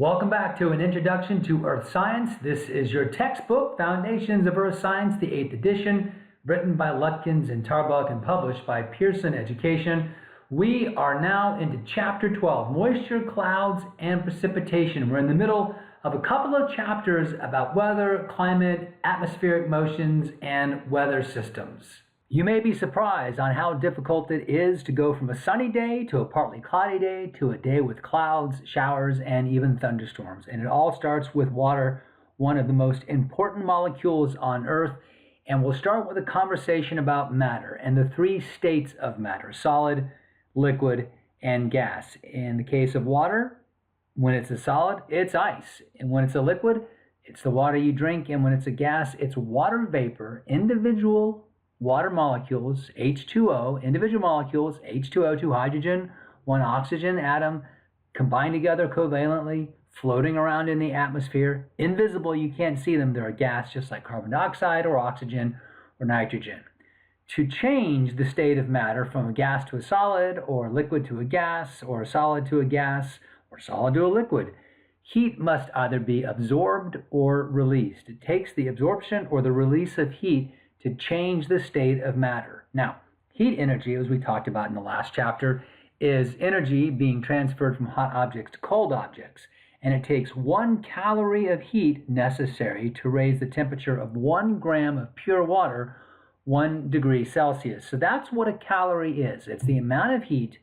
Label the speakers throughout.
Speaker 1: Welcome back to an introduction to Earth Science. This is your textbook, Foundations of Earth Science, the 8th edition, written by Lutgens and Tarbuck and published by Pearson Education. We are now into Chapter 12, Moisture, Clouds, and Precipitation. We're in the middle of a couple of chapters about weather, climate, atmospheric motions, and weather systems. You may be surprised on how difficult it is to go from a sunny day to a partly cloudy day to a day with clouds, showers, and even thunderstorms. And it all starts with water, one of the most important molecules on Earth. And we'll start with a conversation about matter and the three states of matter: solid, liquid, and gas. In the case of water, when it's a solid, it's ice. And when it's a liquid, it's the water you drink. And when it's a gas, it's water vapor, individual water molecules, H2O, individual molecules, H2O, 2 hydrogen, 1 oxygen atom, combined together covalently, floating around in the atmosphere. Invisible, you can't see them. They're a gas just like carbon dioxide or oxygen or nitrogen. To change the state of matter from a gas to a solid, or a liquid to a gas, or a solid to a gas, or solid to a liquid, heat must either be absorbed or released. It takes the absorption or the release of heat to change the state of matter. Now, heat energy, as we talked about in the last chapter, is energy being transferred from hot objects to cold objects. And it takes 1 calorie of heat necessary to raise the temperature of 1 gram of pure water 1 degree Celsius. So that's what a calorie is. It's the amount of heat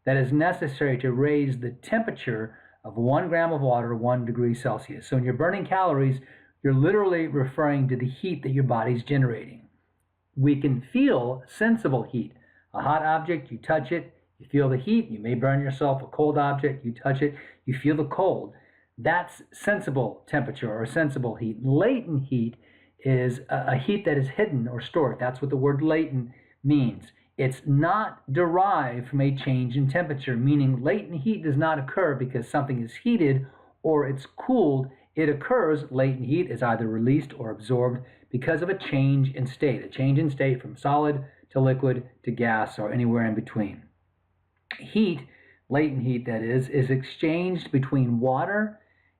Speaker 1: that is necessary to raise the temperature of 1 gram of water 1 degree Celsius. So when you're burning calories, you're literally referring to the heat that your body's generating. We can feel sensible heat. A hot object, you touch it, you feel the heat. You may burn yourself. A cold object, you touch it, you feel the cold. That's sensible temperature or sensible heat. Latent heat is a heat that is hidden or stored. That's what the word latent means. It's not derived from a change in temperature, meaning latent heat does not occur because something is heated or it's cooled. It occurs, latent heat is either released or absorbed because of a change in state from solid to liquid to gas or anywhere in between. Heat, latent heat that is exchanged between water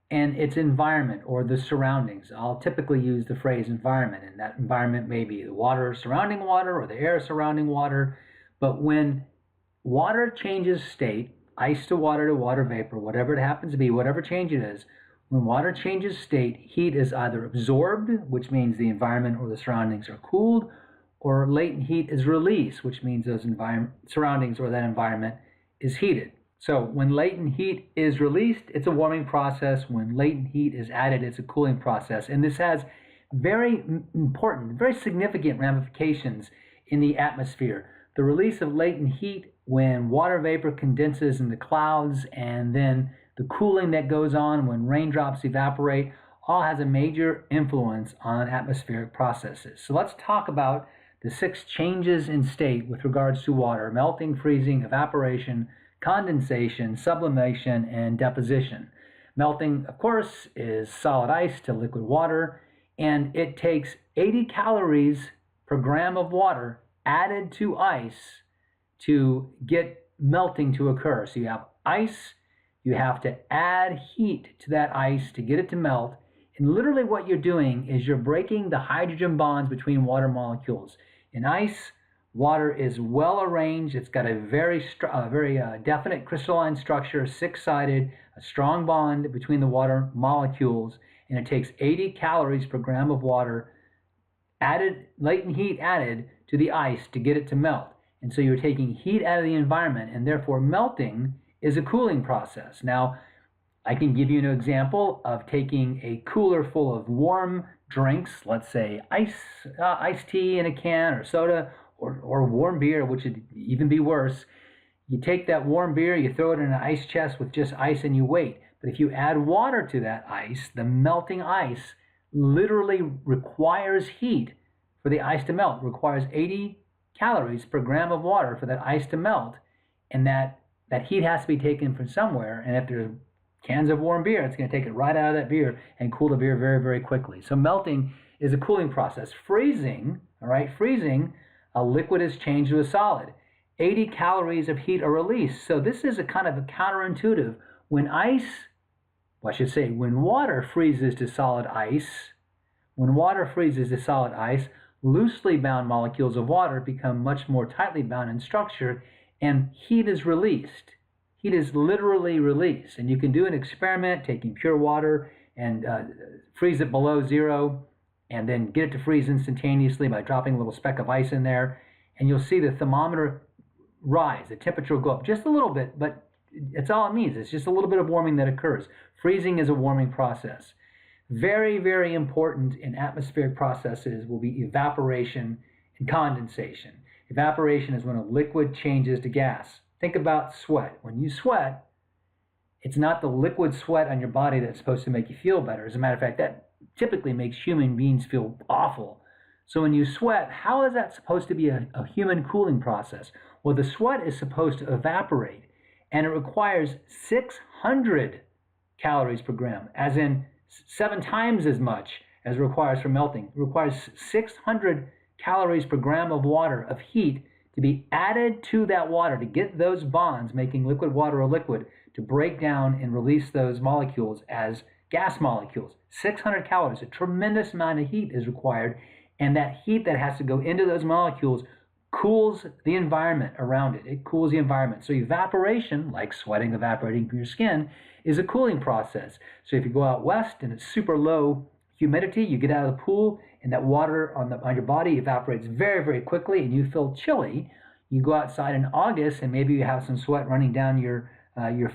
Speaker 1: and its environment or the surroundings. I'll typically use the phrase environment, and that environment may be the water surrounding water or the air surrounding water. But when water changes state, ice to water vapor, whatever it happens to be, whatever change it is, when water changes state, heat is either absorbed, which means the environment or the surroundings are cooled, or latent heat is released, which means those surroundings or that environment is heated. So when latent heat is released, it's a warming process. When latent heat is added, it's a cooling process. And this has very important, very significant ramifications in the atmosphere. The release of latent heat when water vapor condenses in the clouds, and then the cooling that goes on when raindrops evaporate, all has a major influence on atmospheric processes. So let's talk about the 6 changes in state with regards to water: melting, freezing, evaporation, condensation, sublimation, and deposition. Melting, of course, is solid ice to liquid water, and it takes 80 calories per gram of water added to ice to get melting to occur. So you have ice, you have to add heat to that ice to get it to melt. And literally what you're doing is you're breaking the hydrogen bonds between water molecules. In ice, water is well arranged. It's got a very definite crystalline structure, 6-sided, a strong bond between the water molecules. And it takes 80 calories per gram of water added, latent heat added to the ice to get it to melt. And so you're taking heat out of the environment, and therefore melting is a cooling process. Now, I can give you an example of taking a cooler full of warm drinks, let's say iced tea in a can, or soda, or warm beer, which would even be worse. You take that warm beer, you throw it in an ice chest with just ice, and you wait. But if you add water to that ice, the melting ice literally requires heat for the ice to melt. It requires 80 calories per gram of water for that ice to melt, and that heat has to be taken from somewhere. And if there's cans of warm beer, it's going to take it right out of that beer and cool the beer very, very quickly. So melting is a cooling process. Freezing, a liquid is changed to a solid. 80 calories of heat are released. So this is a kind of a counterintuitive. When ice well, I should say, when water freezes to solid ice, loosely bound molecules of water become much more tightly bound in structure, and heat is released. Heat is literally released. And you can do an experiment taking pure water and freeze it below zero, and then get it to freeze instantaneously by dropping a little speck of ice in there. And you'll see the thermometer rise, the temperature will go up just a little bit, but it's all it means. It's just a little bit of warming that occurs. Freezing is a warming process. Very, very important in atmospheric processes will be evaporation and condensation. Evaporation is when a liquid changes to gas. Think about sweat. When you sweat, it's not the liquid sweat on your body that's supposed to make you feel better. As a matter of fact, that typically makes human beings feel awful. So when you sweat, how is that supposed to be a human cooling process? Well, the sweat is supposed to evaporate, and it requires 600 calories per gram, as in 7 times as much as it requires for melting. It requires 600 calories per gram of water, of heat, to be added to that water to get those bonds, making liquid water a liquid, to break down and release those molecules as gas molecules. 600 calories, a tremendous amount of heat is required, and that heat that has to go into those molecules cools the environment around it. It cools the environment. So evaporation, like sweating evaporating from your skin, is a cooling process. So if you go out west and it's super low humidity, you get out of the pool and that water on your body evaporates very, very quickly and you feel chilly. You go outside in August and maybe you have some sweat running down your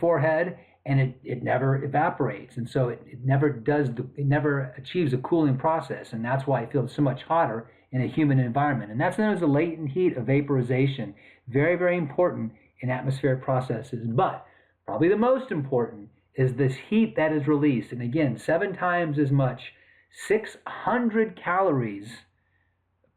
Speaker 1: forehead, and it never evaporates, and so it never achieves a cooling process, and that's why it feels so much hotter in a humid environment. And that's known as the latent heat of vaporization. Very, very important in atmospheric processes. But probably the most important is this heat that is released. And again, 7 times as much, 600 calories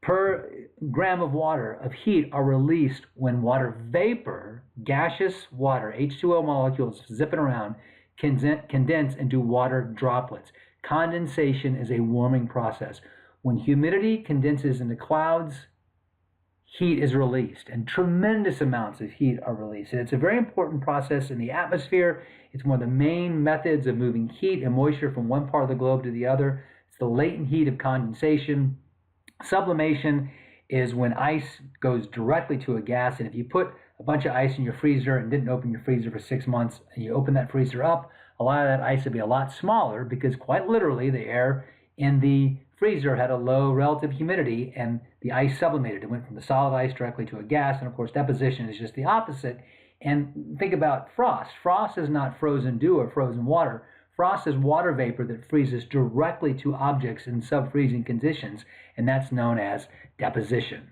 Speaker 1: per gram of water of heat are released when water vapor, gaseous water, H2O molecules zipping around, condense into water droplets. Condensation is a warming process. When humidity condenses into clouds, heat is released, and tremendous amounts of heat are released. And it's a very important process in the atmosphere. It's one of the main methods of moving heat and moisture from one part of the globe to the other. It's the latent heat of condensation. Sublimation is when ice goes directly to a gas, and if you put a bunch of ice in your freezer and didn't open your freezer for 6 months, and you open that freezer up, a lot of that ice would be a lot smaller, because quite literally the air in the freezer had a low relative humidity and the ice sublimated. It went from the solid ice directly to a gas, and of course deposition is just the opposite. And think about frost. Frost is not frozen dew or frozen water. Frost is water vapor that freezes directly to objects in sub-freezing conditions, and that's known as deposition.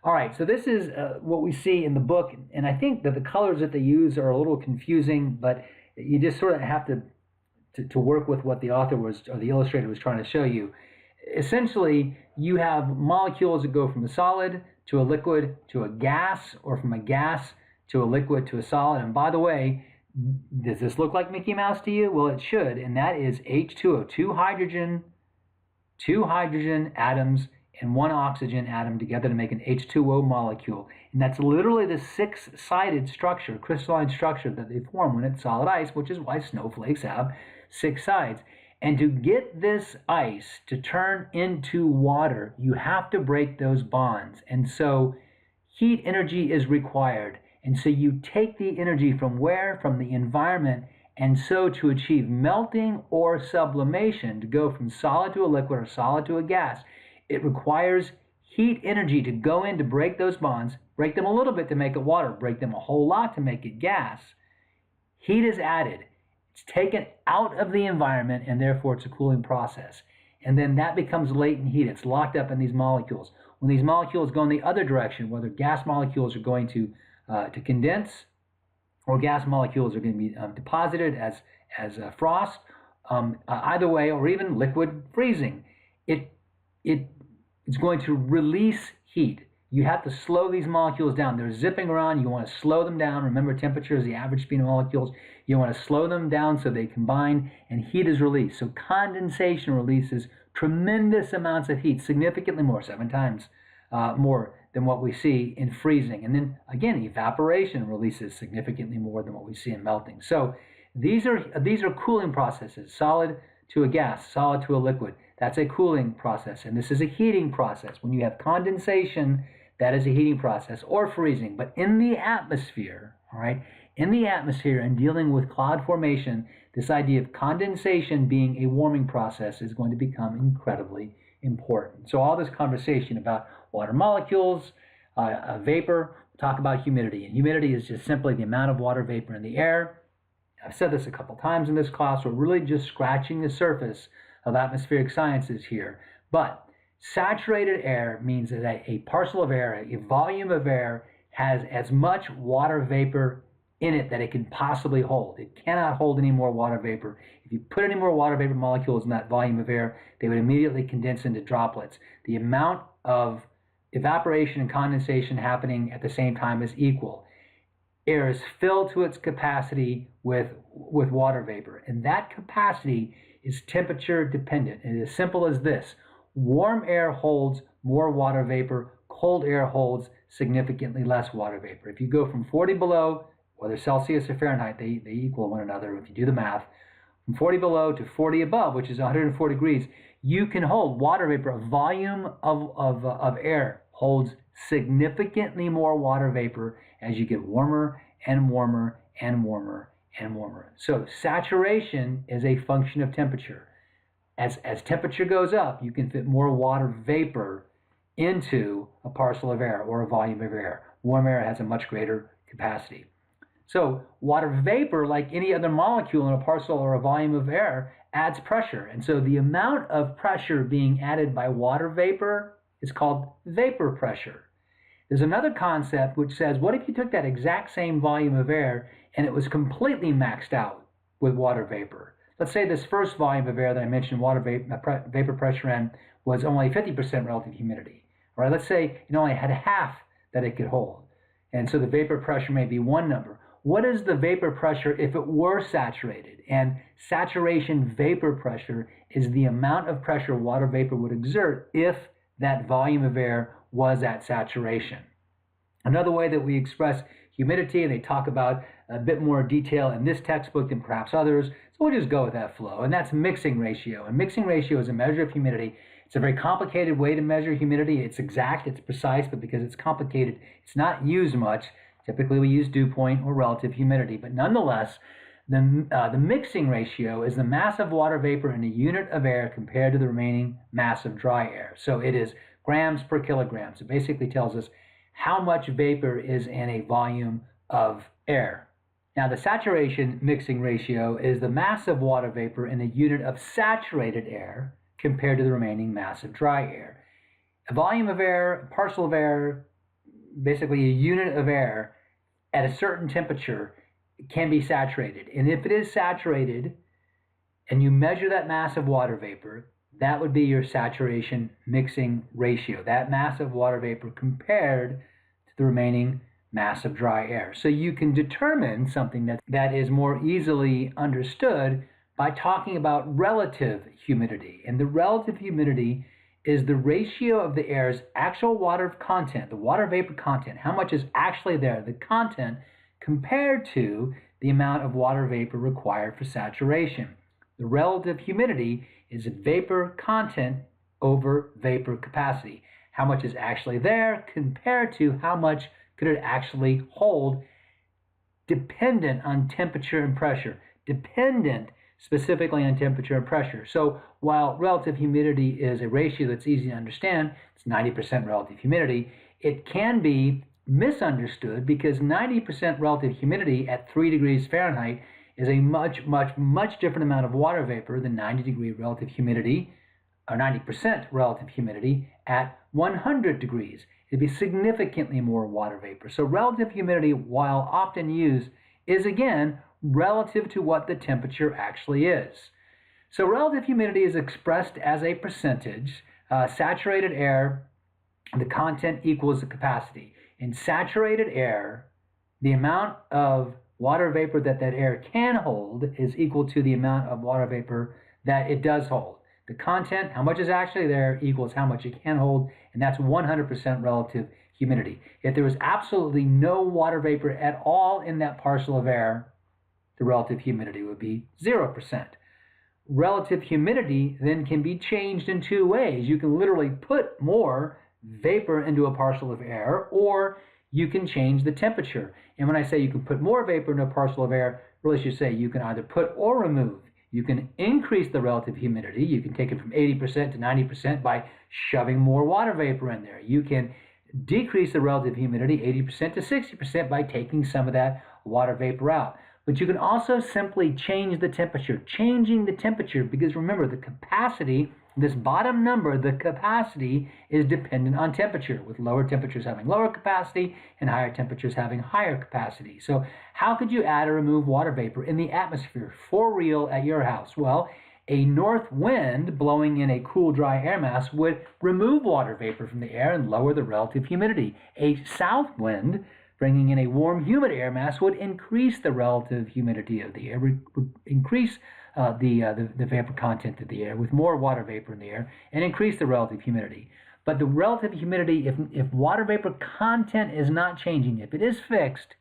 Speaker 1: All right, so this is what we see in the book, and I think that the colors that they use are a little confusing, but you just sort of have to work with what the author was, or the illustrator was trying to show you. Essentially, you have molecules that go from a solid to a liquid to a gas, or from a gas to a liquid to a solid. And by the way, does this look like Mickey Mouse to you? Well, it should, and that is H2O, two hydrogen atoms and 1 oxygen atom together to make an H2O molecule. And that's literally the 6-sided structure, crystalline structure that they form when it's solid ice, which is why snowflakes have 6 sides. And to get this ice to turn into water, you have to break those bonds. And so heat energy is required. And so you take the energy from where? From the environment. And so to achieve melting or sublimation, to go from solid to a liquid or solid to a gas, it requires heat energy to go in to break those bonds, break them a little bit to make it water, break them a whole lot to make it gas. Heat is added. It's taken out of the environment, and therefore it's a cooling process. And then that becomes latent heat. It's locked up in these molecules. When these molecules go in the other direction, whether gas molecules are going to condense, or gas molecules are going to be deposited as frost, either way, or even liquid freezing, it's going to release heat. You have to slow these molecules down. They're zipping around. You want to slow them down. Remember, temperature is the average speed of molecules. You want to slow them down so they combine, and heat is released. So condensation releases tremendous amounts of heat, significantly more, 7 times more than what we see in freezing. And then again, evaporation releases significantly more than what we see in melting. So These are cooling processes, solid to a gas, solid to a liquid. That's a cooling process, and this is a heating process. When you have condensation, that is a heating process, or freezing. But in the atmosphere, all right, in the atmosphere and dealing with cloud formation, this idea of condensation being a warming process is going to become incredibly important. So all this conversation about water molecules, vapor, talk about humidity. And humidity is just simply the amount of water vapor in the air. I've said this a couple times in this class. We're really just scratching the surface of atmospheric sciences here. But saturated air means that a parcel of air, a volume of air, has as much water vapor in it that it can possibly hold. It cannot hold any more water vapor. If you put any more water vapor molecules in that volume of air, they would immediately condense into droplets. The amount of evaporation and condensation happening at the same time is equal. Air is filled to its capacity with water vapor, and that capacity is temperature dependent. And it is simple as this. Warm air holds more water vapor, cold air holds significantly less water vapor. If you go from 40 below, whether Celsius or Fahrenheit, they equal one another if you do the math, from 40 below to 40 above, which is 104 degrees, you can hold water vapor. A volume of air holds significantly more water vapor as you get warmer and warmer and warmer and warmer. So saturation is a function of temperature. As temperature goes up, you can fit more water vapor into a parcel of air or a volume of air. Warm air has a much greater capacity. So water vapor, like any other molecule in a parcel or a volume of air, adds pressure. And so the amount of pressure being added by water vapor is called vapor pressure. There's another concept which says, what if you took that exact same volume of air and it was completely maxed out with water vapor? Let's say this first volume of air that I mentioned, water vapor pressure in, was only 50% relative humidity. All right, let's say it only had half that it could hold. And so the vapor pressure may be one number. What is the vapor pressure if it were saturated? And saturation vapor pressure is the amount of pressure water vapor would exert if that volume of air was at saturation. Another way that we express humidity, and they talk about a bit more detail in this textbook than perhaps others, so we'll just go with that flow, and that's mixing ratio. And mixing ratio is a measure of humidity. It's a very complicated way to measure humidity. It's exact, it's precise, but because it's complicated, it's not used much. Typically, we use dew point or relative humidity, but nonetheless, the mixing ratio is the mass of water vapor in a unit of air compared to the remaining mass of dry air. So it is grams per kilogram. So it basically tells us how much vapor is in a volume of air. Now, the saturation mixing ratio is the mass of water vapor in a unit of saturated air compared to the remaining mass of dry air. A volume of air, a parcel of air, basically a unit of air at a certain temperature can be saturated. And if it is saturated and you measure that mass of water vapor, that would be your saturation mixing ratio, that mass of water vapor compared to the remaining mass of dry air. So you can determine something that is more easily understood by talking about relative humidity. And the relative humidity is the ratio of the air's actual water content, the water vapor content, how much is actually there, the content, compared to the amount of water vapor required for saturation. The relative humidity is vapor content over vapor capacity. How much is actually there compared to how much could it actually hold, dependent on temperature and pressure, dependent specifically on temperature and pressure. So while relative humidity is a ratio that's easy to understand, it's 90% relative humidity, it can be misunderstood because 90% relative humidity at 3 degrees Fahrenheit is a much, much, much different amount of water vapor than 90-degree relative humidity, or 90% relative humidity at 100 degrees. It'd be significantly more water vapor. So relative humidity, while often used, is again relative to what the temperature actually is. So relative humidity is expressed as a percentage. Saturated air, the content equals the capacity. In saturated air, the amount of water vapor that air can hold is equal to the amount of water vapor that it does hold. The content, how much is actually there, equals how much it can hold, and that's 100% relative humidity. If there was absolutely no water vapor at all in that parcel of air, the relative humidity would be 0%. Relative humidity then can be changed in two ways. You can literally put more vapor into a parcel of air, or you can change the temperature. And when I say you can put more vapor into a parcel of air, really should say you can either put or remove. You can increase the relative humidity. You can take it from 80% to 90% by shoving more water vapor in there. You can decrease the relative humidity 80% to 60% by taking some of that water vapor out. But you can also simply change the temperature. Changing the temperature, because remember, the capacity, this bottom number, the capacity, is dependent on temperature, with lower temperatures having lower capacity and higher temperatures having higher capacity. So how could you add or remove water vapor in the atmosphere for real at your house? Well, a north wind blowing in a cool, dry air mass would remove water vapor from the air and lower the relative humidity. A south wind bringing in a warm, humid air mass would increase the relative humidity of the air, would increase the vapor content of the air with more water vapor in the air, and increase the relative humidity. But the relative humidity, if water vapor content is not changing, if it is fixed,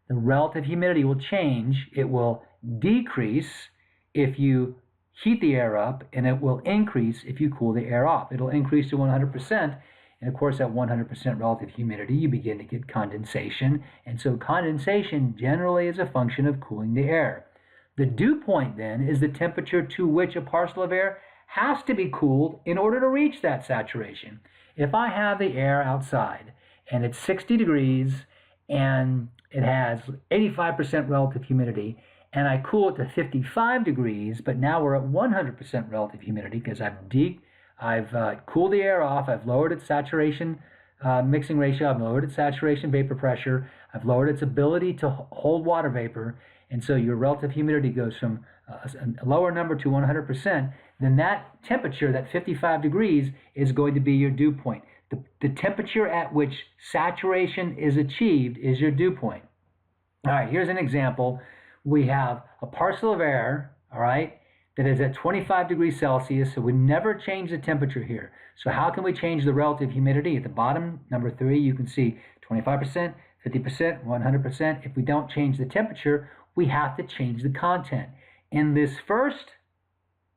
Speaker 1: the relative humidity will change. It will decrease if you heat the air up, and it will increase if you cool the air off. It'll increase to 100%. And of course, at 100% relative humidity, you begin to get condensation. And so condensation generally is a function of cooling the air. The dew point then is the temperature to which a parcel of air has to be cooled in order to reach that saturation. If I have the air outside and it's 60 degrees and it has 85% relative humidity, and I cool it to 55 degrees, but now we're at 100% relative humidity because I've cooled the air off, I've lowered its saturation mixing ratio, I've lowered its saturation vapor pressure, I've lowered its ability to hold water vapor, and so your relative humidity goes from a lower number to 100%, then that temperature, that 55 degrees, is going to be your dew point. The temperature at which saturation is achieved is your dew point. All right, here's an example. We have a parcel of air, all right, that is at 25 degrees Celsius, so we never change the temperature here. So how can we change the relative humidity? At the bottom, number 3, you can see 25%, 50%, 100%. If we don't change the temperature, we have to change the content. In this first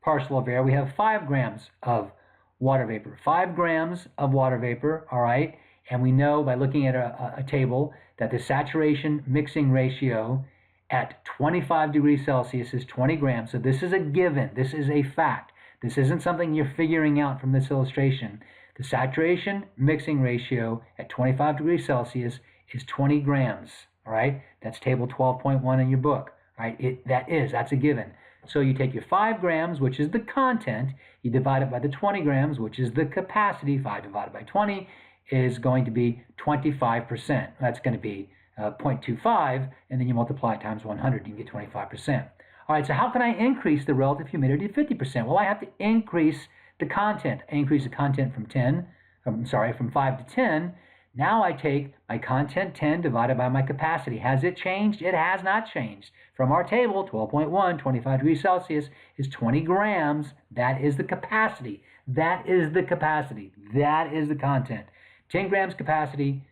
Speaker 1: parcel of air, we have 5 grams of water vapor. 5 grams of water vapor, all right? And we know by looking at a table that the saturation mixing ratio at 25 degrees Celsius is 20 grams. So this is a given. This is a fact. This isn't something you're figuring out from this illustration. The saturation mixing ratio at 25 degrees Celsius is 20 grams. All right? That's table 12.1 in your book. All right? That's a given. So you take your 5 grams, which is the content, you divide it by the 20 grams, which is the capacity. 5 divided by 20 is going to be 25%. That's going to be 0.25, and then you multiply it times 100, you can get 25%. All right, so how can I increase the relative humidity to 50%? Well, I have to increase the content. I increase the content from 5 to 10. Now I take my content 10 divided by my capacity. Has it changed? It has not changed. From our table, 12.1, 25 degrees Celsius is 20 grams. That is the capacity. That is the capacity. That is the content. 10 grams capacity,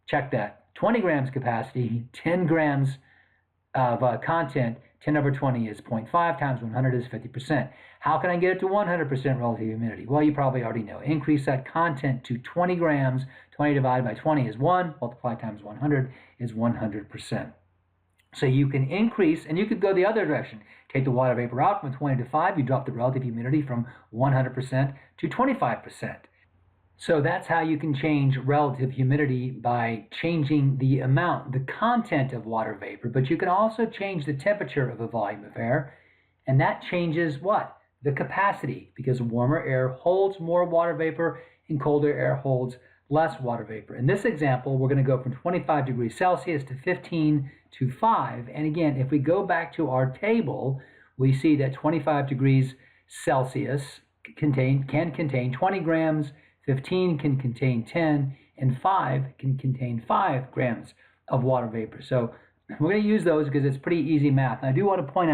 Speaker 1: check that. 20 grams capacity, 10 grams of content, 10 over 20 is 0.5 times 100 is 50%. How can I get it to 100% relative humidity? Well, you probably already know. Increase that content to 20 grams. 20 divided by 20 is 1. Multiply times 100 is 100%. So you can increase, and you could go the other direction. Take the water vapor out from 20 to 5. You drop the relative humidity from 100% to 25%. So that's how you can change relative humidity, by changing the amount, the content of water vapor. But you can also change the temperature of a volume of air, and that changes what? The capacity, because warmer air holds more water vapor and colder air holds less water vapor. In this example, we're going to go from 25 degrees Celsius to 15 to 5. And again, if we go back to our table, we see that 25 degrees Celsius can contain 20 grams, 15 can contain 10, and 5 can contain 5 grams of water vapor. So we're going to use those because it's pretty easy math. And I do want to point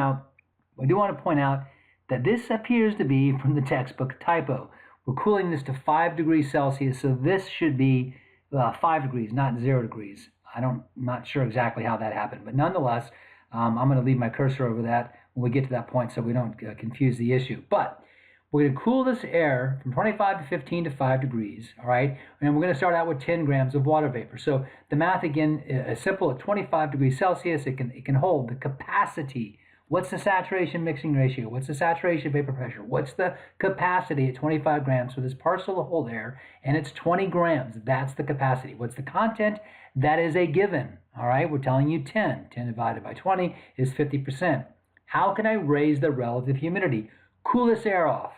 Speaker 1: out that this appears to be from the textbook typo. We're cooling this to 5 degrees Celsius, so this should be 5 degrees, not 0 degrees. I'm not sure exactly how that happened, but nonetheless, I'm going to leave my cursor over that when we get to that point so we don't confuse the issue. But we're going to cool this air from 25 to 15 to 5 degrees, all right? And we're going to start out with 10 grams of water vapor. So the math, again, is simple. At 25 degrees Celsius, it can hold the capacity. What's the saturation mixing ratio? What's the saturation vapor pressure? What's the capacity at 25 grams for this parcel to hold air? And it's 20 grams. That's the capacity. What's the content? That is a given, all right? We're telling you 10. 10 divided by 20 is 50%. How can I raise the relative humidity? Cool this air off.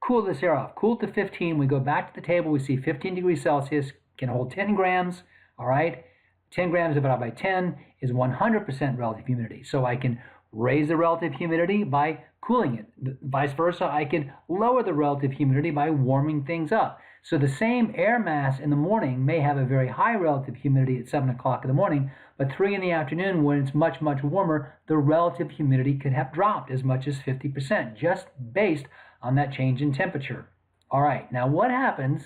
Speaker 1: Cool this air off. Cool it to 15. We go back to the table. We see 15 degrees Celsius can hold 10 grams, all right? 10 grams divided by 10 is 100% relative humidity. So I can raise the relative humidity by cooling it. Vice versa, I can lower the relative humidity by warming things up. So the same air mass in the morning may have a very high relative humidity at 7 o'clock in the morning, but 3 in the afternoon, when it's much, much warmer, the relative humidity could have dropped as much as 50%, just based on that change in temperature. All right, now what happens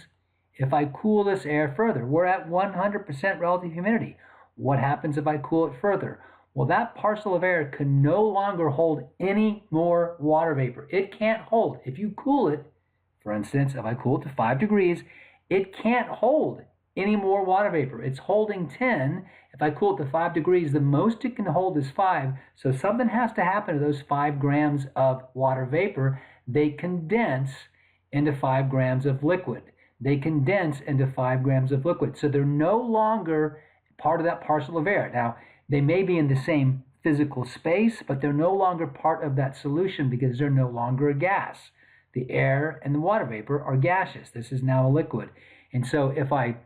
Speaker 1: if I cool this air further? We're at 100% relative humidity. What happens if I cool it further? Well, that parcel of air can no longer hold any more water vapor. It can't hold. If you cool it, for instance, if I cool it to 5 degrees, it can't hold any more water vapor. It's holding 10. If I cool it to 5 degrees, the most it can hold is 5. So something has to happen to those 5 grams of water vapor. They condense into 5 grams of liquid. They condense into 5 grams of liquid. So they're no longer part of that parcel of air. Now, they may be in the same physical space, but they're no longer part of that solution because they're no longer a gas. The air and the water vapor are gaseous. This is now a liquid. And so if I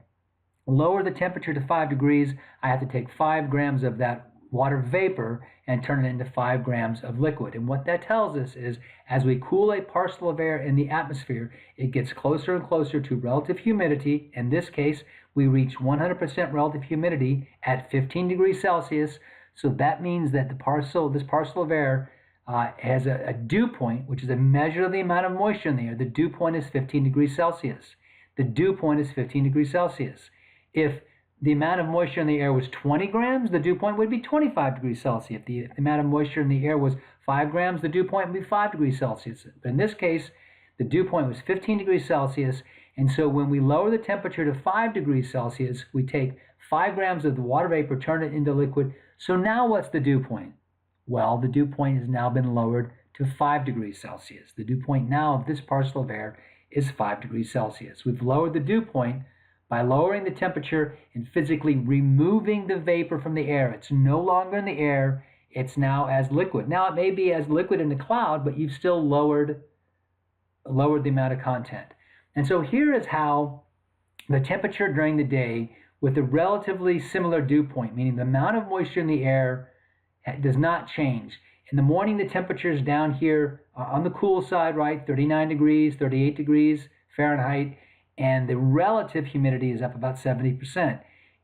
Speaker 1: lower the temperature to 5 degrees, I have to take 5 grams of that water vapor and turn it into 5 grams of liquid. And what that tells us is as we cool a parcel of air in the atmosphere, it gets closer and closer to relative humidity. In this case, we reach 100% relative humidity at 15 degrees Celsius. So that means that this parcel of air has a dew point, which is a measure of the amount of moisture in the air. The dew point is 15 degrees Celsius. The dew point is 15 degrees Celsius. If the amount of moisture in the air was 20 grams, the dew point would be 25 degrees Celsius. If the amount of moisture in the air was 5 grams, the dew point would be 5 degrees Celsius. But in this case, the dew point was 15 degrees Celsius. And so when we lower the temperature to 5 degrees Celsius, we take 5 grams of the water vapor, turn it into liquid. So now what's the dew point? Well, the dew point has now been lowered to 5 degrees Celsius. The dew point now of this parcel of air is 5 degrees Celsius. We've lowered the dew point by lowering the temperature and physically removing the vapor from the air. It's no longer in the air. It's now as liquid. Now it may be as liquid in the cloud, but you've still lowered the amount of content. And so here is how the temperature during the day with a relatively similar dew point, meaning the amount of moisture in the air does not change. In the morning, the temperature is down here on the cool side, right? 39 degrees, 38 degrees Fahrenheit, and the relative humidity is up about 70%.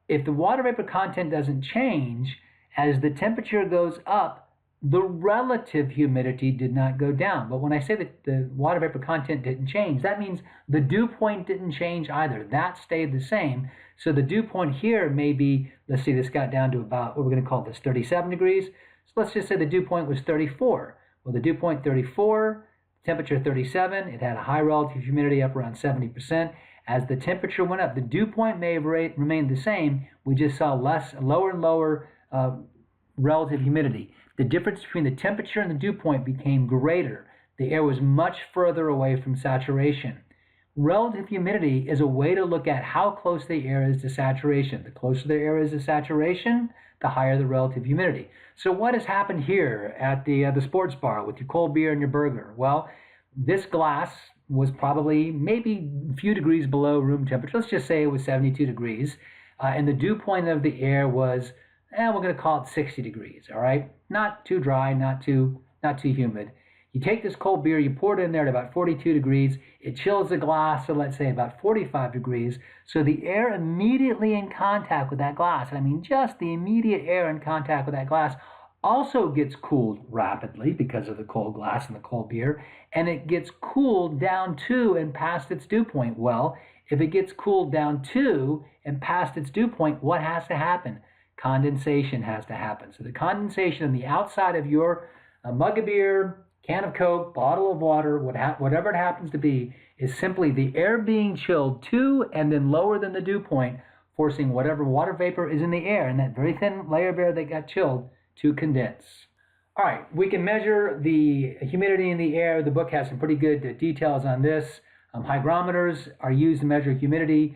Speaker 1: If the water vapor content doesn't change, as the temperature goes up, the relative humidity did not go down. But when I say that the water vapor content didn't change, that means the dew point didn't change either. That stayed the same. So the dew point here may be, let's see, this got down to about, what we're going to call this, 37 degrees. So let's just say the dew point was 34. Well, the dew point 34, temperature 37, it had a high relative humidity up around 70%. As the temperature went up, the dew point may have remained the same. We just saw lower and lower relative humidity. The difference between the temperature and the dew point became greater. The air was much further away from saturation. Relative humidity is a way to look at how close the air is to saturation. The closer the air is to saturation, the higher the relative humidity. So what has happened here at the sports bar with your cold beer and your burger? Well, this glass was probably maybe a few degrees below room temperature. Let's just say it was 72 degrees. And the dew point of the air was, we're going to call it 60 degrees, all right? Not too dry, not too humid. You take this cold beer, you pour it in there at about 42 degrees. It chills the glass to, let's say, about 45 degrees. So the air immediately in contact with that glass, and I mean just the immediate air in contact with that glass, also gets cooled rapidly because of the cold glass and the cold beer, and it gets cooled down to and past its dew point. Well, if it gets cooled down to and past its dew point, what has to happen? condensation has to happen. So the condensation on the outside of your mug of beer, can of Coke, bottle of water, whatever it happens to be, is simply the air being chilled to and then lower than the dew point, forcing whatever water vapor is in the air, and that very thin layer of air that got chilled, to condense. All right, we can measure the humidity in the air. The book has some pretty good details on this. Hygrometers are used to measure humidity.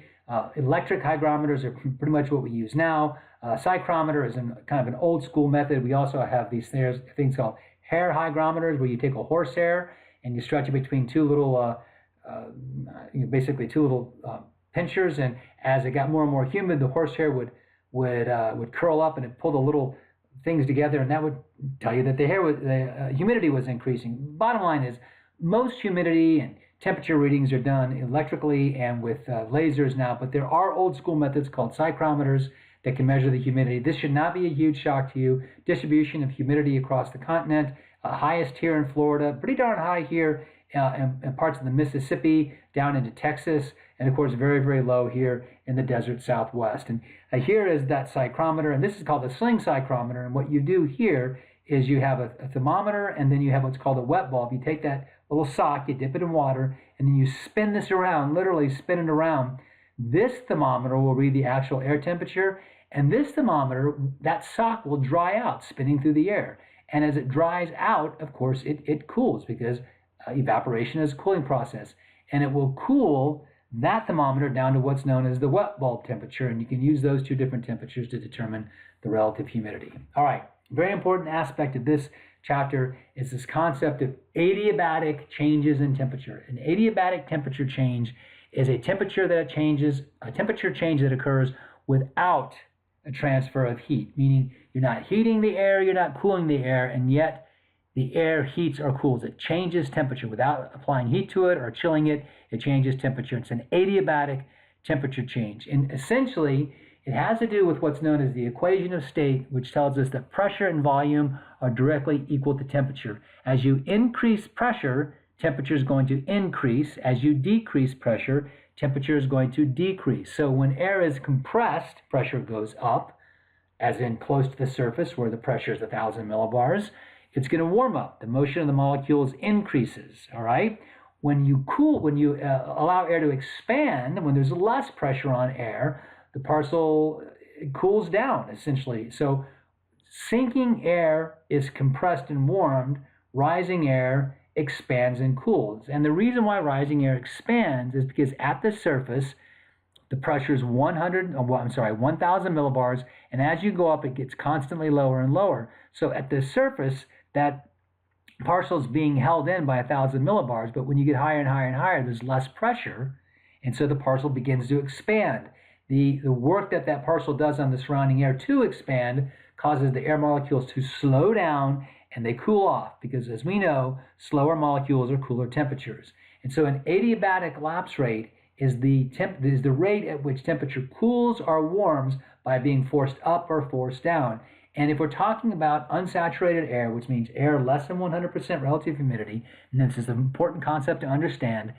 Speaker 1: Electric hygrometers are pretty much what we use now. Psychrometer is kind of an old school method. We also have these things called hair hygrometers, where you take a horsehair and you stretch it between two little, basically two little pinchers, and as it got more and more humid, the horsehair would curl up and it pulled the little things together, and that would tell you that the humidity was increasing. Bottom line is, most humidity and temperature readings are done electrically and with lasers now, but there are old school methods called psychrometers that can measure the humidity. This should not be a huge shock to you. Distribution of humidity across the continent, highest here in Florida, pretty darn high here in parts of the Mississippi, down into Texas, and of course very, very low here in the desert Southwest. And here is that psychrometer, and this is called the sling psychrometer. And what you do here is you have a thermometer, and then you have what's called a wet bulb. You take that little sock, you dip it in water, and then you spin this around, literally spin it around. This thermometer will read the actual air temperature, and this thermometer, that sock will dry out, spinning through the air. And as it dries out, of course, it cools, because evaporation is a cooling process. And it will cool that thermometer down to what's known as the wet bulb temperature, and you can use those two different temperatures to determine the relative humidity. All right, very important aspect of this chapter is this concept of adiabatic changes in temperature. An adiabatic temperature change is a temperature change that occurs without a transfer of heat, meaning you're not heating the air, you're not cooling the air, and yet the air heats or cools. It changes temperature without applying heat to it or chilling it. It changes temperature. It's an adiabatic temperature change. And essentially, it has to do with what's known as the equation of state, which tells us that pressure and volume are directly equal to temperature. As you increase pressure, temperature is going to increase. As you decrease pressure, temperature is going to decrease. So when air is compressed, pressure goes up, as in close to the surface where the pressure is 1,000 millibars. It's going to warm up. The motion of the molecules increases, all right? When you allow air to expand, when there's less pressure on air, the parcel cools down, essentially. So sinking air is compressed and warmed. Rising air expands and cools. And the reason why rising air expands is because at the surface, the pressure is 1,000 millibars, and as you go up, it gets constantly lower and lower. So at the surface, that parcel is being held in by 1,000 millibars, but when you get higher and higher and higher, there's less pressure, and so the parcel begins to expand. The work that parcel does on the surrounding air to expand causes the air molecules to slow down, and they cool off, because as we know, slower molecules are cooler temperatures. And so an adiabatic lapse rate is the rate at which temperature cools or warms by being forced up or forced down. And if we're talking about unsaturated air, which means air less than 100% relative humidity, and this is an important concept to understand,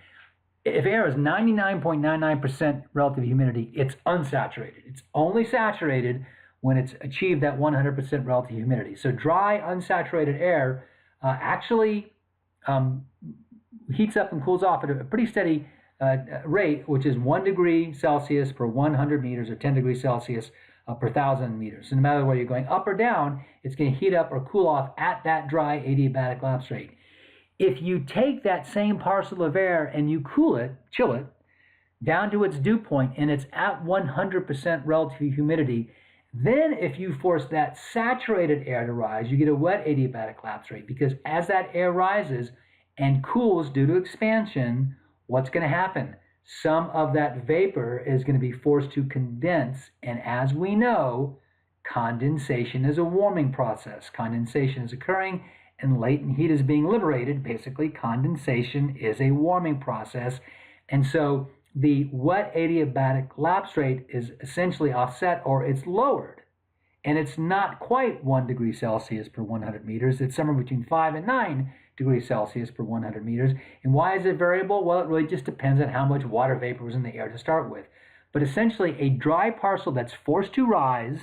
Speaker 1: if air is 99.99% relative humidity, it's unsaturated. It's only saturated when it's achieved that 100% relative humidity. So dry, unsaturated air actually heats up and cools off at a pretty steady rate, which is 1 degree Celsius per 100 meters, or 10 degrees Celsius per 1,000 meters. So no matter whether you're going up or down, it's going to heat up or cool off at that dry adiabatic lapse rate. If you take that same parcel of air and you chill it, down to its dew point, and it's at 100% relative humidity, then if you force that saturated air to rise, you get a wet adiabatic lapse rate, because as that air rises and cools due to expansion, what's going to happen? Some of that vapor is going to be forced to condense, and as we know, condensation is a warming process. Condensation is occurring and latent heat is being liberated. Basically, condensation is a warming process, and so the wet adiabatic lapse rate is essentially offset, or it's lowered. And it's not quite 1 degree Celsius per 100 meters. It's somewhere between 5 and 9 degrees Celsius per 100 meters. And why is it variable? Well, it really just depends on how much water vapor was in the air to start with. But essentially, a dry parcel that's forced to rise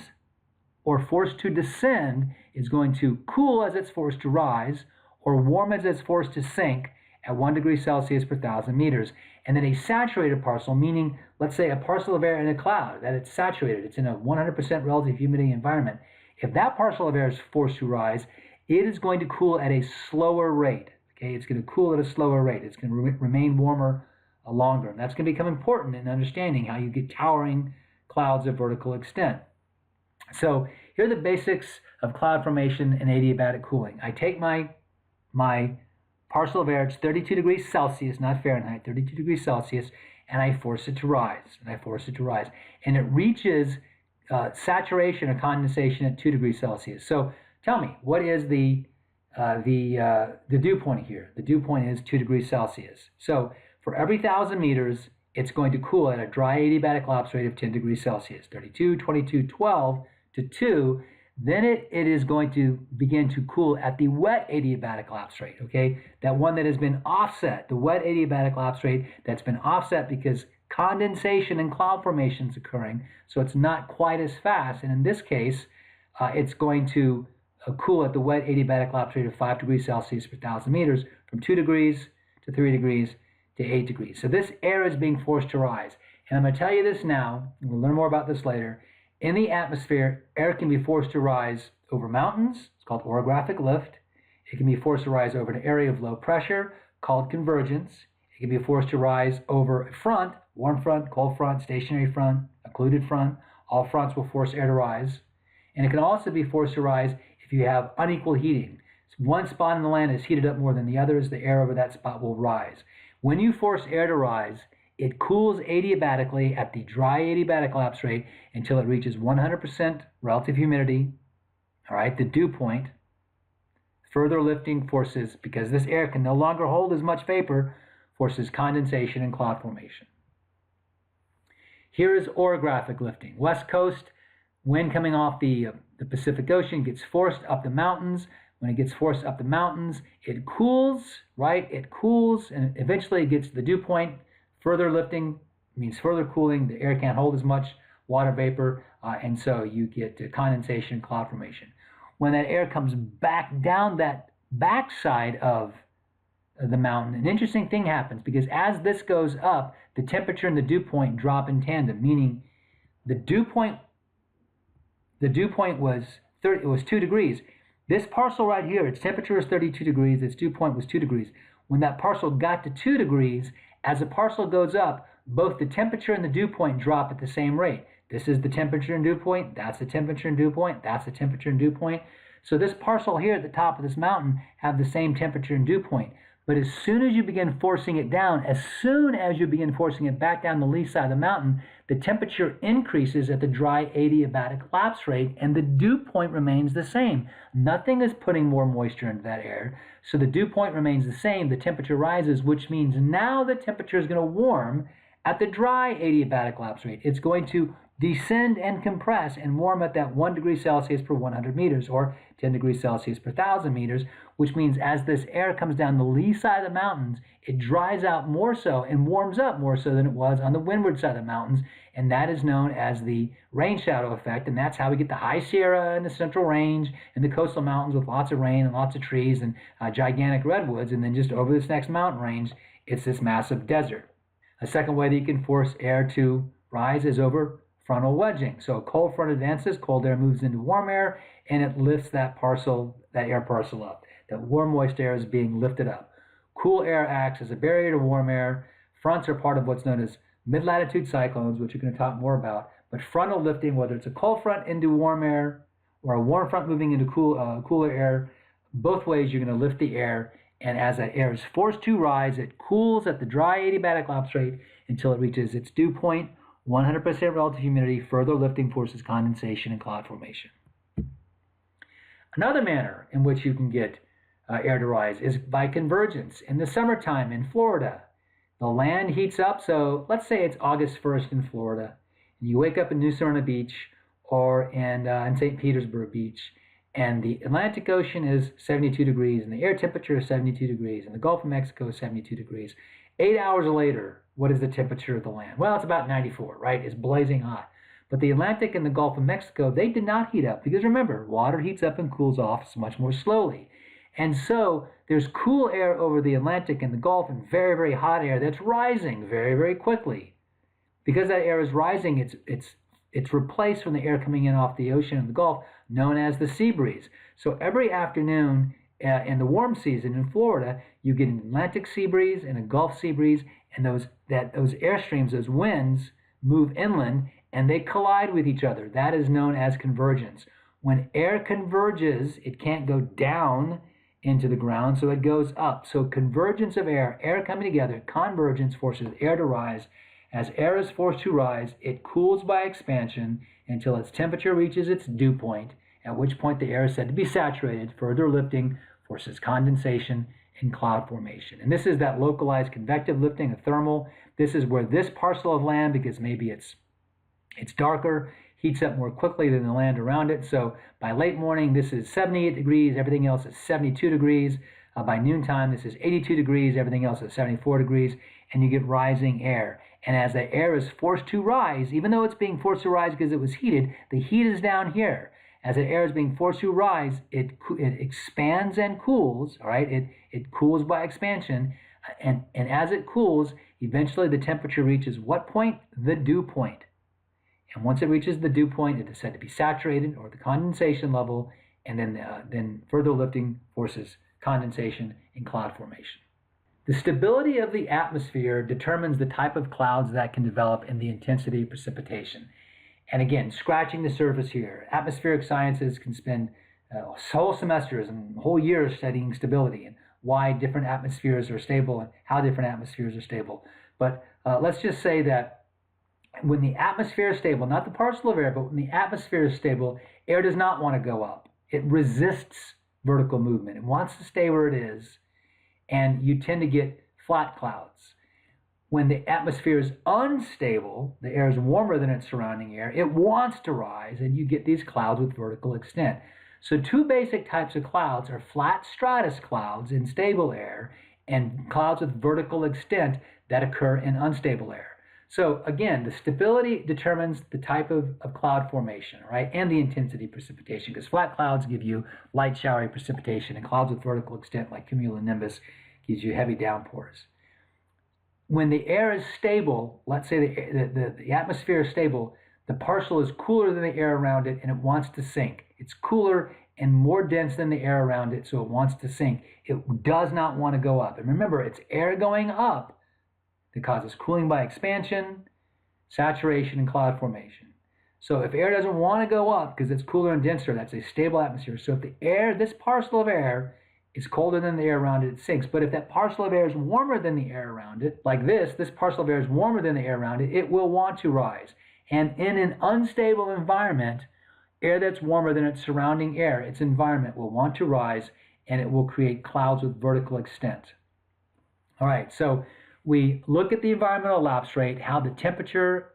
Speaker 1: or forced to descend is going to cool as it's forced to rise, or warm as it's forced to sink at 1 degree Celsius per 1,000 meters. And then a saturated parcel, meaning, let's say, a parcel of air in a cloud, that it's saturated, it's in a 100% relative humidity environment. If that parcel of air is forced to rise, it is going to cool at a slower rate. Okay, it's going to cool at a slower rate. It's going to remain warmer longer. And that's going to become important in understanding how you get towering clouds of vertical extent. So here are the basics of cloud formation and adiabatic cooling. I take my parcel of air, it's 32 degrees Celsius, not Fahrenheit, 32 degrees Celsius, and I force it to rise, and it reaches saturation or condensation at 2 degrees Celsius. So tell me, what is the dew point here? The dew point is 2 degrees Celsius. So for every 1,000 meters, it's going to cool at a dry adiabatic lapse rate of 10 degrees Celsius, 32, 22, 12 to 2. Then it is going to begin to cool at the wet adiabatic lapse rate, okay? That one that has been offset, the wet adiabatic lapse rate that's been offset because condensation and cloud formation is occurring, so it's not quite as fast. And in this case, it's going to cool at the wet adiabatic lapse rate of 5 degrees Celsius per 1,000 meters, from 2 degrees to 3 degrees to 8 degrees. So this air is being forced to rise. And I'm going to tell you this now, and we'll learn more about this later. In the atmosphere, air can be forced to rise over mountains. It's called orographic lift. It can be forced to rise over an area of low pressure, called convergence. It can be forced to rise over a front, warm front, cold front, stationary front, occluded front. All fronts will force air to rise. And it can also be forced to rise if you have unequal heating. So one spot in the land is heated up more than the others, the air over that spot will rise. When you force air to rise, it cools adiabatically at the dry adiabatic lapse rate until it reaches 100% relative humidity, all right, the dew point. Further lifting forces, because this air can no longer hold as much vapor, forces condensation and cloud formation. Here is orographic lifting. West coast, wind coming off the Pacific Ocean gets forced up the mountains. When it gets forced up the mountains, it cools, right? It cools, and eventually it gets to the dew point. Further lifting means further cooling. The air can't hold as much water vapor, and so you get condensation and cloud formation. When that air comes back down that backside of the mountain, an interesting thing happens, because as this goes up, the temperature and the dew point drop in tandem, meaning the dew point was 2 degrees. This parcel right here, its temperature is 32 degrees, its dew point was 2 degrees. When that parcel got to 2 degrees, as the parcel goes up, both the temperature and the dew point drop at the same rate. This is the temperature and dew point, that's the temperature and dew point, that's the temperature and dew point. So this parcel here at the top of this mountain have the same temperature and dew point. But as soon as you begin forcing it down, as soon as you begin forcing it back down the lee side of the mountain, the temperature increases at the dry adiabatic lapse rate, and the dew point remains the same. Nothing is putting more moisture into that air, so the dew point remains the same. The temperature rises, which means now the temperature is going to warm at the dry adiabatic lapse rate. It's going to descend and compress and warm at that 1 degree Celsius per 100 meters, or 10 degrees Celsius per 1,000 meters, which means as this air comes down the lee side of the mountains, it dries out more so and warms up more so than it was on the windward side of the mountains, and that is known as the rain shadow effect, and that's how we get the high Sierra and the Central Range and the coastal mountains with lots of rain and lots of trees and gigantic redwoods, and then just over this next mountain range, it's this massive desert. A second way that you can force air to rise is over frontal wedging. So a cold front advances, cold air moves into warm air, and it lifts that air parcel up. That warm, moist air is being lifted up. Cool air acts as a barrier to warm air. Fronts are part of what's known as mid-latitude cyclones, which we're going to talk more about. But frontal lifting, whether it's a cold front into warm air or a warm front moving into cooler air, both ways you're going to lift the air. And as that air is forced to rise, it cools at the dry adiabatic lapse rate until it reaches its dew point, 100% relative humidity. Further lifting forces condensation and cloud formation. Another manner in which you can get air to rise is by convergence. In the summertime in Florida, the land heats up. So let's say it's August 1st in Florida, and you wake up in New Smyrna Beach or in St. Petersburg Beach, and the Atlantic Ocean is 72 degrees, and the air temperature is 72 degrees, and the Gulf of Mexico is 72 degrees. 8 hours later, what is the temperature of the land? Well, it's about 94, right? It's blazing hot. But the Atlantic and the Gulf of Mexico, they did not heat up because remember, water heats up and cools off much more slowly. And so there's cool air over the Atlantic and the Gulf and very, very hot air that's rising very, very quickly. Because that air is rising, it's replaced from the air coming in off the ocean and the Gulf, known as the sea breeze. So every afternoon in the warm season in Florida, you get an Atlantic sea breeze and a Gulf sea breeze, and those air streams, those winds, move inland and they collide with each other. That is known as convergence. When air converges, it can't go down into the ground, so it goes up. So convergence of air coming together, convergence forces air to rise. As air is forced to rise, it cools by expansion until its temperature reaches its dew point, at which point the air is said to be saturated. Further lifting forces condensation and cloud formation. And this is that localized convective lifting, a thermal. This is where this parcel of land, because maybe it's darker, heats up more quickly than the land around it. So by late morning, this is 78 degrees, everything else is 72 degrees. By noontime, this is 82 degrees, everything else is 74 degrees, and you get rising air. And as the air is forced to rise, even though it's being forced to rise because it was heated, the heat is down here. As the air is being forced to rise, it expands and cools, all right? It cools by expansion, and as it cools, eventually the temperature reaches what point? The dew point. And once it reaches the dew point, it is said to be saturated, or the condensation level, and then further lifting forces condensation and cloud formation. The stability of the atmosphere determines the type of clouds that can develop and the intensity of precipitation. And again, scratching the surface here, atmospheric sciences can spend whole semesters and whole years studying stability and why different atmospheres are stable and how different atmospheres are stable. But let's just say that when the atmosphere is stable, not the parcel of air, but when the atmosphere is stable, air does not want to go up. It resists vertical movement. It wants to stay where it is, and you tend to get flat clouds. When the atmosphere is unstable, the air is warmer than its surrounding air, it wants to rise, and you get these clouds with vertical extent. So two basic types of clouds are flat stratus clouds in stable air and clouds with vertical extent that occur in unstable air. So again, the stability determines the type of cloud formation, right, and the intensity of precipitation, because flat clouds give you light showery precipitation, and clouds with vertical extent like cumulonimbus gives you heavy downpours. When the air is stable, let's say the atmosphere is stable, the parcel is cooler than the air around it, and it wants to sink. It's cooler and more dense than the air around it, so it wants to sink. It does not want to go up. And remember, it's air going up that causes cooling by expansion, saturation, and cloud formation. So if air doesn't want to go up because it's cooler and denser, that's a stable atmosphere. So if the air, this parcel of air, is colder than the air around it, it sinks. But if that parcel of air is warmer than the air around it, like this parcel of air is warmer than the air around it, it will want to rise. And in an unstable environment, air that's warmer than its surrounding air, its environment, will want to rise, and it will create clouds with vertical extent. All right, so we look at the environmental elapse rate, how the temperature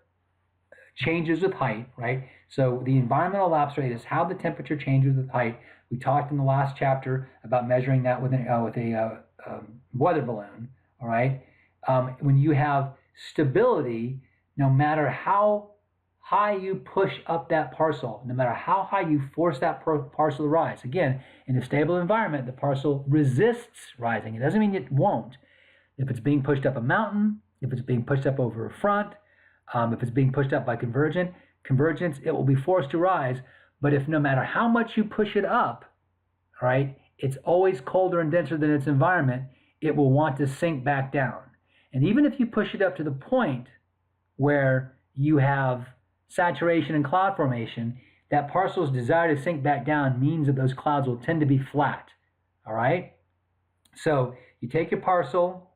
Speaker 1: changes with height, right? So the environmental elapse rate is how the temperature changes with height. We talked in the last chapter about measuring that with a weather balloon, all right? When you have stability, no matter how high you push up that parcel, no matter how high you force that parcel to rise, again, in a stable environment, the parcel resists rising. It doesn't mean it won't. If it's being pushed up a mountain, if it's being pushed up over a front, if it's being pushed up by convergence, it will be forced to rise. But if no matter how much you push it up, all right, it's always colder and denser than its environment, it will want to sink back down. And even if you push it up to the point where you have saturation and cloud formation, that parcel's desire to sink back down means that those clouds will tend to be flat, all right? So you take your parcel,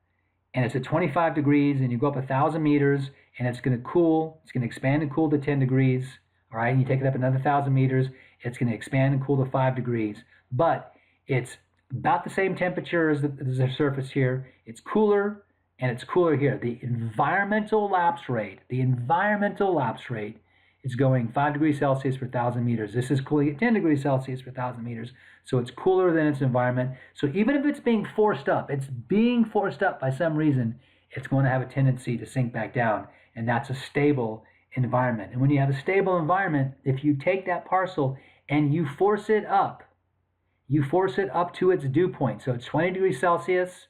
Speaker 1: and it's at 25 degrees, and you go up 1,000 meters, and it's going to cool. It's going to expand and cool to 10 degrees. All right, and you take it up another 1,000 meters, it's going to expand and cool to 5 degrees. But it's about the same temperature as the surface here. It's cooler, and it's cooler here. The environmental lapse rate is going 5 degrees Celsius per 1,000 meters. This is cooling at 10 degrees Celsius per 1,000 meters. So it's cooler than its environment. So even if it's being forced up, by some reason, it's going to have a tendency to sink back down. And that's a stable environment. And when you have a stable environment, if you take that parcel and you force it up to its dew point. So it's 20 degrees Celsius.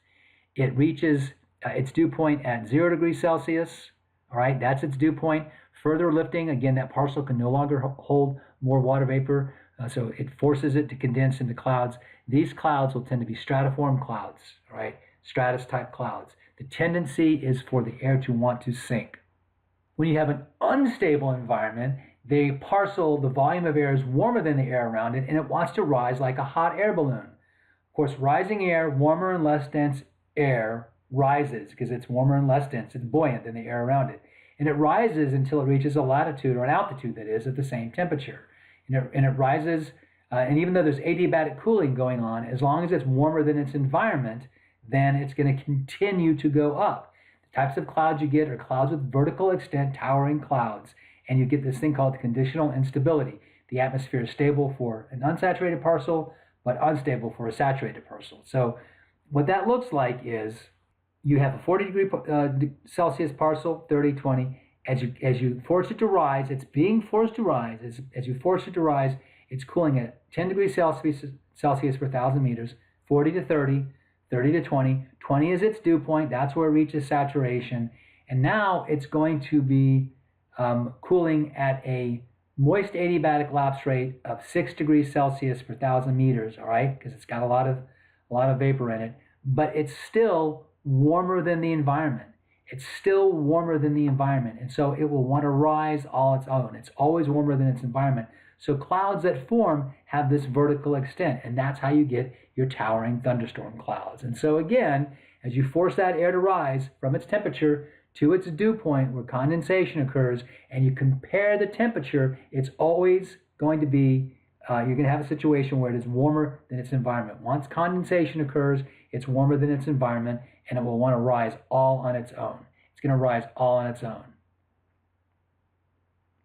Speaker 1: It reaches its dew point at 0 degrees Celsius. All right, that's its dew point. Further lifting, again, that parcel can no longer hold more water vapor, so it forces it to condense into clouds. These clouds will tend to be stratiform clouds, all right, stratus-type clouds. The tendency is for the air to want to sink. When you have an unstable environment, the volume of air is warmer than the air around it, and it wants to rise like a hot air balloon. Of course, rising air, warmer and less dense air, rises because it's warmer and less dense. It's buoyant than the air around it. And it rises until it reaches a latitude, or an altitude that is, at the same temperature. And it rises, and even though there's adiabatic cooling going on, as long as it's warmer than its environment, then it's going to continue to go up. The types of clouds you get are clouds with vertical extent, towering clouds. And you get this thing called conditional instability. The atmosphere is stable for an unsaturated parcel, but unstable for a saturated parcel. So what that looks like is you have a 40 degree Celsius parcel, 30, 20. As you force it to rise, it's being forced to rise. As you force it to rise, it's cooling at 10 degrees Celsius per 1,000 meters, 40 to 30, 30 to 20. 20 is its dew point. That's where it reaches saturation. And now it's going to be cooling at a moist adiabatic lapse rate of 6 degrees Celsius per 1,000 meters, all right, because it's got a lot of vapor in it, but it's still warmer than the environment. It's still warmer than the environment, and so it will want to rise all its own. It's always warmer than its environment. So clouds that form have this vertical extent, and that's how you get your towering thunderstorm clouds. And so again, as you force that air to rise from its temperature to its dew point where condensation occurs, and you compare the temperature, it's always going to be, you're going to have a situation where it is warmer than its environment. Once condensation occurs, it's warmer than its environment, and it will want to rise all on its own. It's going to rise all on its own.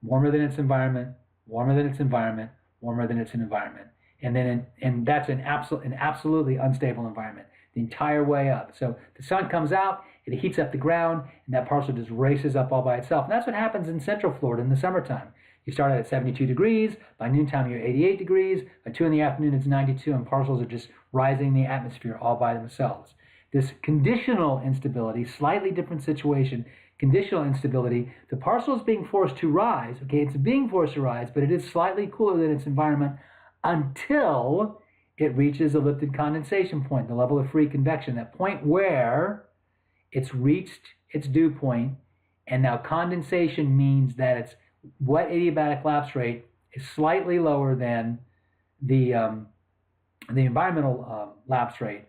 Speaker 1: Warmer than its environment, warmer than its environment, warmer than its environment. And that's an absolutely unstable environment the entire way up. So the sun comes out, it heats up the ground, and that parcel just races up all by itself. And that's what happens in Central Florida in the summertime. You start out at 72 degrees, by noontime you're 88 degrees, by 2 in the afternoon it's 92, and parcels are just rising in the atmosphere all by themselves. This conditional instability, slightly different situation, conditional instability, the parcel is being forced to rise, okay, it's being forced to rise, but it is slightly cooler than its environment until it reaches a lifted condensation point, the level of free convection, that point where it's reached its dew point, and now condensation means that its wet adiabatic lapse rate is slightly lower than the environmental lapse rate,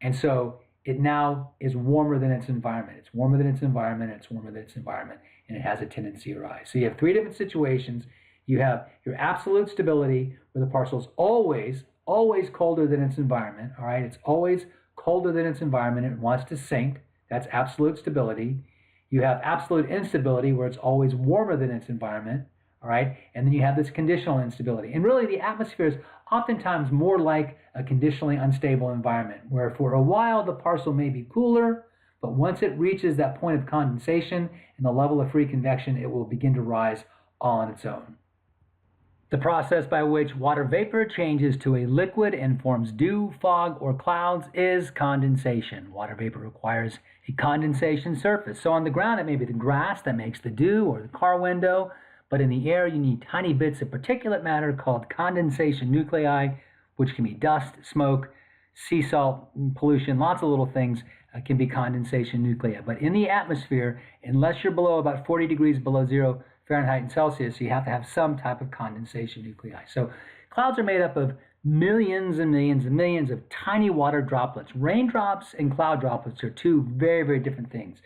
Speaker 1: and so it now is warmer than its environment. It's warmer than its environment, and it's warmer than its environment, and it has a tendency to rise. So you have three different situations. You have your absolute stability, where the parcel is always colder than its environment, all right? It's always colder than its environment. It wants to sink. That's absolute stability. You have absolute instability, where it's always warmer than its environment, all right? And then you have this conditional instability. And really, the atmosphere is oftentimes more like a conditionally unstable environment, where for a while the parcel may be cooler, but once it reaches that point of condensation and the level of free convection, it will begin to rise all on its own. The process by which water vapor changes to a liquid and forms dew, fog, or clouds is condensation. Water vapor requires a condensation surface. So on the ground, it may be the grass that makes the dew, or the car window, but in the air, you need tiny bits of particulate matter called condensation nuclei, which can be dust, smoke, sea salt, pollution, lots of little things can be condensation nuclei. But in the atmosphere, unless you're below about 40 degrees below zero Fahrenheit and Celsius, you have to have some type of condensation nuclei. So clouds are made up of millions and millions and millions of tiny water droplets. Raindrops and cloud droplets are two very, very different things.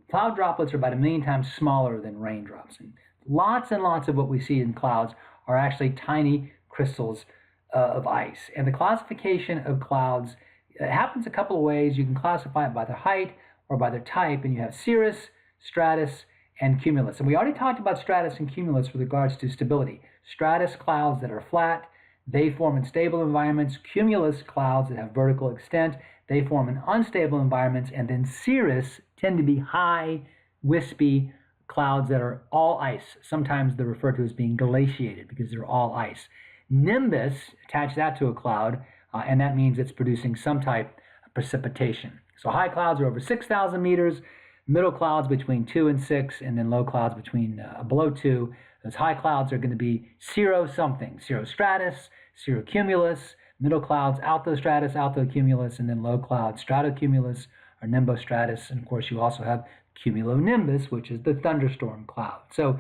Speaker 1: Cloud droplets are about 1 million times smaller than raindrops. And lots of what we see in clouds are actually tiny crystals of ice. And the classification of clouds happens a couple of ways. You can classify it by their height or by their type, and you have cirrus, stratus, and cumulus. And we already talked about stratus and cumulus with regards to stability. Stratus clouds that are flat, they form in stable environments. Cumulus clouds that have vertical extent, they form in unstable environments. And then cirrus tend to be high, wispy, clouds that are all ice. Sometimes they're referred to as being glaciated because they're all ice. Nimbus, attach that to a cloud, and that means it's producing some type of precipitation. So high clouds are over 6,000 meters, middle clouds between 2 and 6, and then low clouds between below 2. Those high clouds are going to be cirro something, cirrostratus, cirrocumulus, middle clouds, altostratus, altocumulus, and then low clouds, stratocumulus or nimbostratus. And of course, you also have cumulonimbus, which is the thunderstorm cloud. So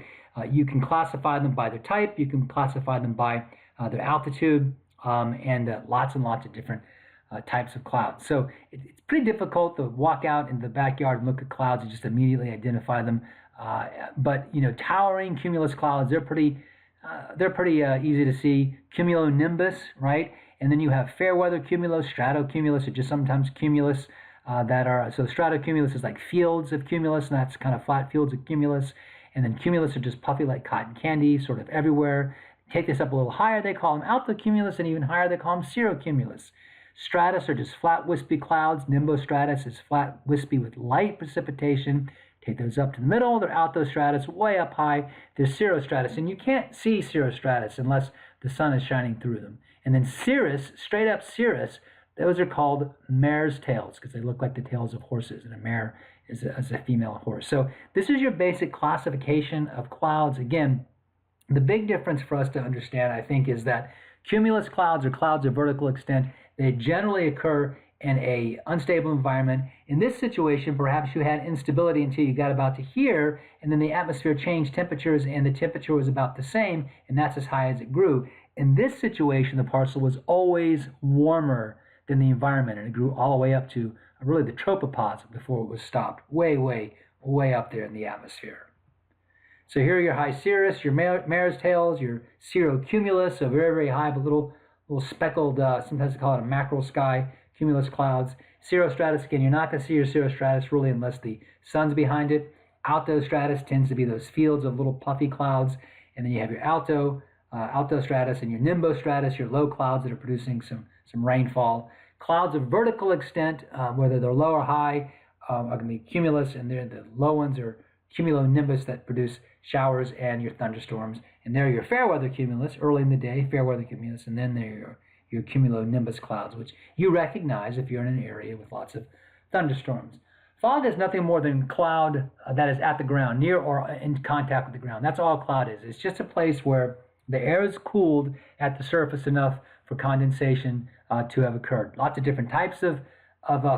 Speaker 1: you can classify them by their type, you can classify them by their altitude, and lots of different types of clouds. So it's pretty difficult to walk out in the backyard and look at clouds and just immediately identify them. But towering cumulus clouds, they're pretty easy to see. Cumulonimbus, right? And then you have fair weather cumulus, stratocumulus, or just sometimes cumulus that are, so stratocumulus is like fields of cumulus, and that's kind of flat fields of cumulus. And then cumulus are just puffy like cotton candy, sort of everywhere. Take this up a little higher, they call them altocumulus, and even higher, they call them cirrocumulus. Stratus are just flat, wispy clouds. Nimbostratus is flat, wispy with light precipitation. Take those up to the middle, they're altostratus, way up high, they're cirrostratus. And you can't see cirrostratus unless the sun is shining through them. And then cirrus, straight up cirrus, those are called mare's tails because they look like the tails of horses, and a mare is a female horse. So this is your basic classification of clouds. Again, the big difference for us to understand, I think, is that cumulus clouds or clouds of vertical extent, they generally occur in an unstable environment. In this situation, perhaps you had instability until you got about to here, and then the atmosphere changed temperatures, and the temperature was about the same, and that's as high as it grew. In this situation, the parcel was always warmer than the environment, and it grew all the way up to really the tropopause before it was stopped, way up there in the atmosphere. So here are your high cirrus, your mare's tails, your cirrocumulus, so very high, but little speckled, sometimes they call it a mackerel sky, cumulus clouds. Cirrostratus, again, you're not going to see your cirrostratus really unless the sun's behind it. Altostratus tends to be those fields of little puffy clouds. And then you have your altostratus, and your nimbostratus, your low clouds that are producing some rainfall. Clouds of vertical extent, whether they're low or high, are going to be cumulus, and the low ones are cumulonimbus that produce showers and your thunderstorms. And there are your fair weather cumulus, early in the day, fair weather cumulus, and then there are your cumulonimbus clouds, which you recognize if you're in an area with lots of thunderstorms. Fog is nothing more than cloud that is at the ground, near or in contact with the ground. That's all cloud is. It's just a place where the air is cooled at the surface enough for condensation to have occurred. Lots of different types of